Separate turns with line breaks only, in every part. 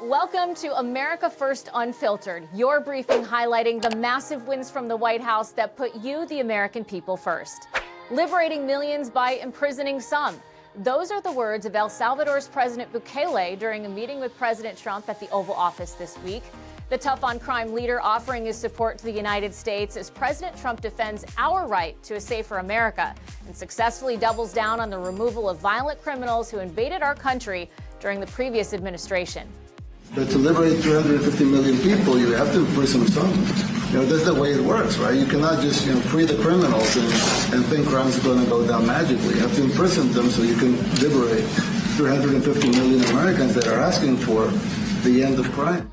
Welcome to America First Unfiltered, your briefing highlighting the massive wins from the White House that put you, the American people, first. Liberating millions by imprisoning some. Those are the words of El Salvador's President Bukele during a meeting with President Trump at the Oval Office this week. The tough-on-crime leader offering his support to the United States as President Trump defends our right to a safer America and successfully doubles down on the removal of violent criminals who invaded our country during the previous administration.
But to liberate 350 million people, you have to imprison some. That's the way it works, right? You cannot just, free the criminals and think crime's going to go down magically. You have to imprison them so you can liberate 350 million Americans that are asking for the end of crime.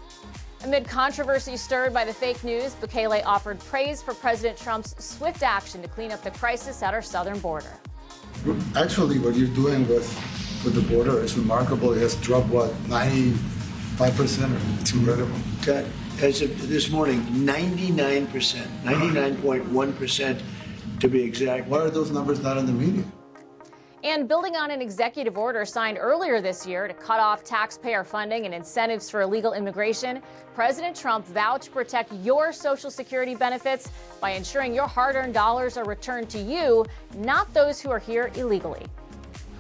Amid controversy stirred by the fake news, Bukele offered praise for President Trump's swift action to clean up the crisis at our southern border.
Actually, what you're doing with the border is remarkable. It has dropped, 95%? It's incredible.
As of this morning, 99%, 99.1% to be exact.
Why are those numbers not in the media?
And building on an executive order signed earlier this year to cut off taxpayer funding and incentives for illegal immigration, President Trump vowed to protect your Social Security benefits by ensuring your hard-earned dollars are returned to you, not those who are here illegally.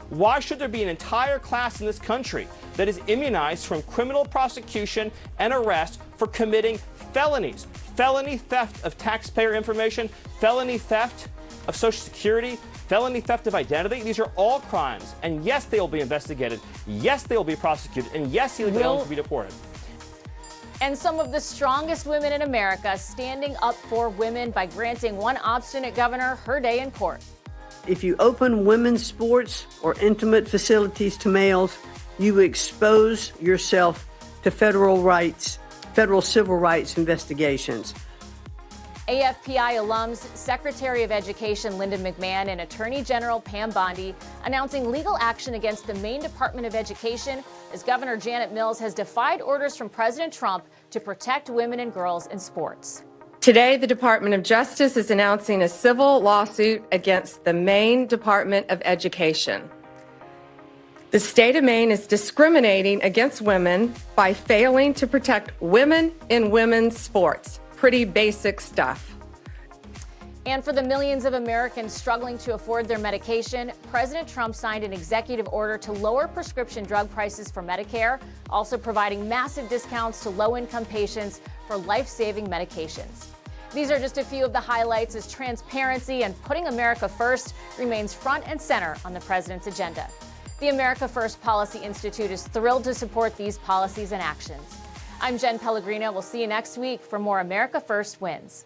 Why should there be an entire class in this country that is immunized from criminal prosecution and arrest for committing felonies? Felony theft of taxpayer information, felony theft of Social Security, felony theft of identity. These are all crimes. And yes, they will be investigated. Yes, they will be prosecuted. And yes, illegal aliens will be deported.
And some of the strongest women in America standing up for women by granting one obstinate governor her day in court.
If you open women's sports or intimate facilities to males, you expose yourself to federal civil rights investigations.
AFPI alums, Secretary of Education Linda McMahon and Attorney General Pam Bondi announcing legal action against the Maine Department of Education as Governor Janet Mills has defied orders from President Trump to protect women and girls in sports.
Today, the Department of Justice is announcing a civil lawsuit against the Maine Department of Education. The state of Maine is discriminating against women by failing to protect women in women's sports. Pretty basic stuff.
And for the millions of Americans struggling to afford their medication, President Trump signed an executive order to lower prescription drug prices for Medicare, also providing massive discounts to low-income patients for life-saving medications. These are just a few of the highlights as transparency and putting America first remains front and center on the president's agenda. The America First Policy Institute is thrilled to support these policies and actions. I'm Jenn Pellegrino. We'll see you next week for more America First Wins.